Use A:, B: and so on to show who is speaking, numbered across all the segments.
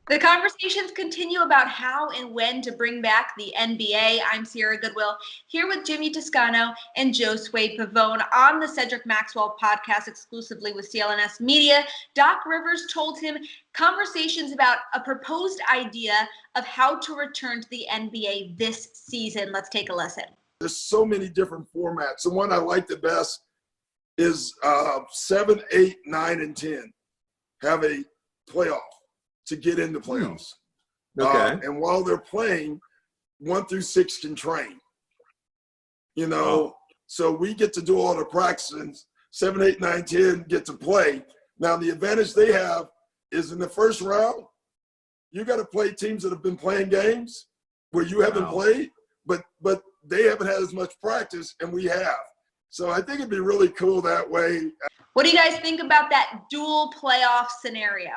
A: The conversations continue about how and when to bring back the NBA. I'm Sierra Goodwill here with Jimmy Toscano and Josue Pavon on the Cedric Maxwell Podcast exclusively with CLNS Media. Doc Rivers told him conversations about a proposed idea of how to return to the NBA this season. Let's take a listen.
B: There's so many different formats. The one I like the best is 7, 8, 9, and 10 have a playoff to get into playoffs.
C: Okay.
B: And while they're playing, 1 through 6 can train. So we get to do all the practices. 7, 8, 9, 10 get to play. Now, the advantage they have is in the first round, you got to play teams that have been playing games where you haven't played, but they haven't had as much practice, and we have. So I think it'd be really cool that way.
A: What do you guys think about that dual playoff scenario?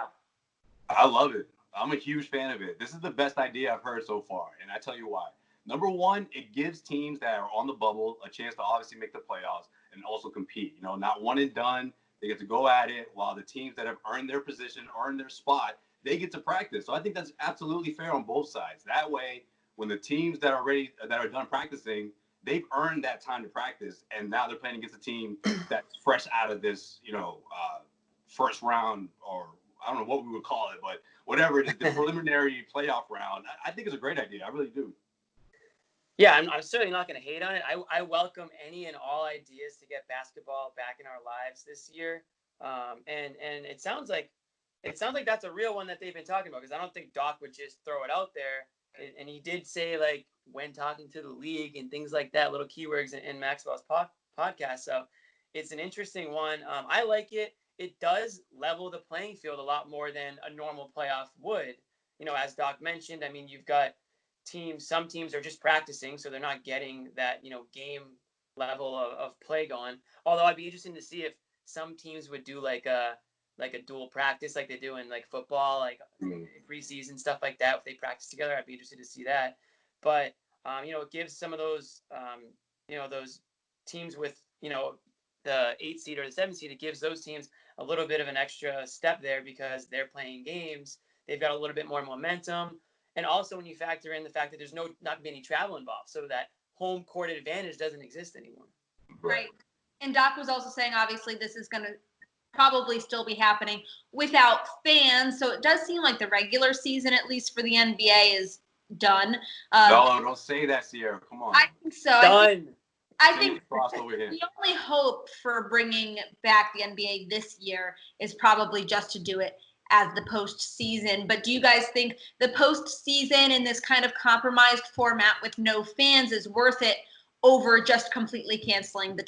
C: I love it. I'm a huge fan of it. This is the best idea I've heard so far, and I tell you why. Number one, it gives teams that are on the bubble a chance to obviously make the playoffs and also compete. Not one and done. They get to go at it, while the teams that have earned their position, earned their spot, they get to practice. So I think that's absolutely fair on both sides. That way, when the teams that are done practicing, they've earned that time to practice, and now they're playing against a team that's fresh out of this, first round, or I don't know what we would call it, but whatever it is, the preliminary playoff round. I think it's a great idea. I really do.
D: Yeah, I'm certainly not going to hate on it. I welcome any and all ideas to get basketball back in our lives this year. And it sounds like that's a real one that they've been talking about, because I don't think Doc would just throw it out there. And he did say, like, when talking to the league and things like that, little keywords in Maxwell's podcast. So it's an interesting one. I like it. It does level the playing field a lot more than a normal playoff would. As Doc mentioned, I mean, you've got some teams are just practicing, so they're not getting that, game level of play going. Although I'd be interested to see if some teams would do like a dual practice like they do in like football, like preseason stuff like that. If they practice together, I'd be interested to see that. But, it gives some of those, those teams with, the 8 seed or the 7 seed, it gives those teams a little bit of an extra step there because they're playing games. They've got a little bit more momentum. And also when you factor in the fact that there's not going to be any travel involved, so that home court advantage doesn't exist anymore.
A: Right. And Doc was also saying, obviously, this is going to probably still be happening without fans. So it does seem like the regular season, at least for the NBA, is done.
C: No, don't say that, Sierra. Come on.
A: I think so.
D: Done.
A: I think the only hope for bringing back the NBA this year is probably just to do it as the postseason. But do you guys think the postseason in this kind of compromised format with no fans is worth it over just completely canceling the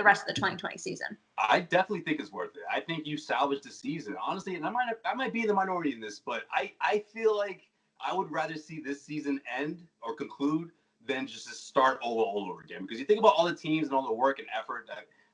A: rest of the 2020 season?
C: I definitely think it's worth it. I think you salvaged the season. Honestly, and I might be the minority in this, but I feel like I would rather see this season end or conclude than just to start all over again. Because you think about all the teams and all the work and effort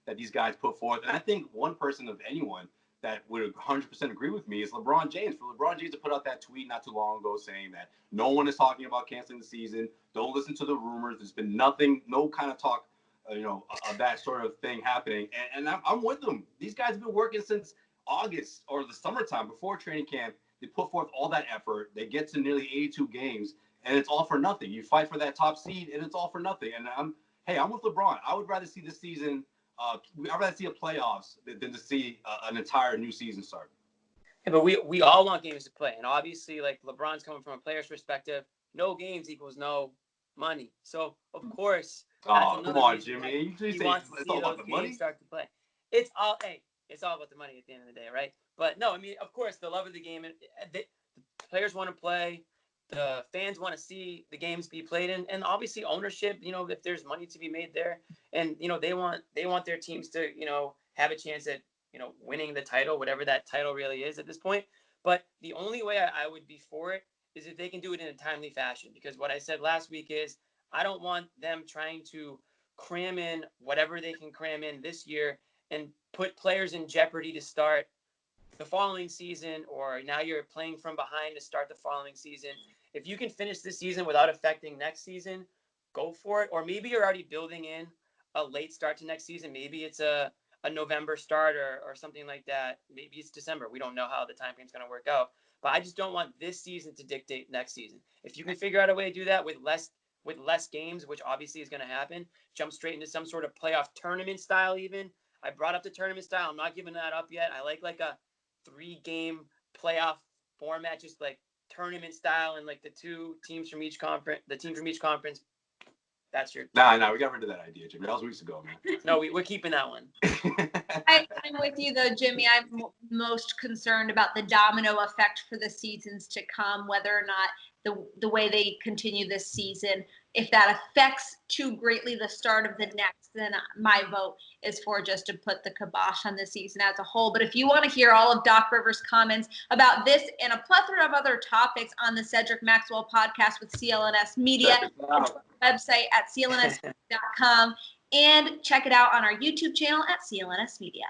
C: that these guys put forth, and I think one person of anyone that would 100% agree with me is LeBron James. For LeBron James to put out that tweet not too long ago saying that no one is talking about canceling the season, don't listen to the rumors. There's been nothing, no kind of talk, of that sort of thing happening. And I'm with them. These guys have been working since August or the summertime before training camp. They put forth all that effort. They get to nearly 82 games, and it's all for nothing. You fight for that top seed, and it's all for nothing. And I'm with LeBron. I would rather see this season. I'd rather see a playoffs than to see an entire new season start.
D: Yeah, but we all want games to play, and obviously, like, LeBron's coming from a player's perspective. No games equals no money. So of course,
C: come on, Jimmy.
D: He wants to see those games start to play. It's all about the money at the end of the day, right? But no, I mean, of course, the love of the game. The players want to play. The fans want to see the games be played, and obviously ownership. If there's money to be made there, and they want their teams to have a chance at winning the title, whatever that title really is at this point. But the only way I would be for it is if they can do it in a timely fashion, because what I said last week is I don't want them trying to cram in whatever they can cram in this year and put players in jeopardy to start the following season, or now you're playing from behind to start the following season. If you can finish this season without affecting next season, go for it. Or maybe you're already building in a late start to next season. Maybe it's a November start or something like that. Maybe it's December. We don't know how the time frame is going to work out. But I just don't want this season to dictate next season. If you can figure out a way to do that with less games, which obviously is going to happen, jump straight into some sort of playoff tournament style even. I brought up the tournament style. I'm not giving that up yet. I like a 3-game playoff format, just like tournament style, and like the teams from each conference. That's your.
C: No, we got rid of that idea, Jimmy. That was weeks ago, man.
D: No, we're keeping that one.
A: I'm with you though, Jimmy. I'm most concerned about the domino effect for the seasons to come, whether or not the way they continue this season, if that affects too greatly the start of the next, then my vote is for just to put the kibosh on the season as a whole. But if you want to hear all of Doc Rivers' comments about this and a plethora of other topics on the Cedric Maxwell Podcast with CLNS Media, website at clns.com, and check it out on our YouTube channel at CLNS Media.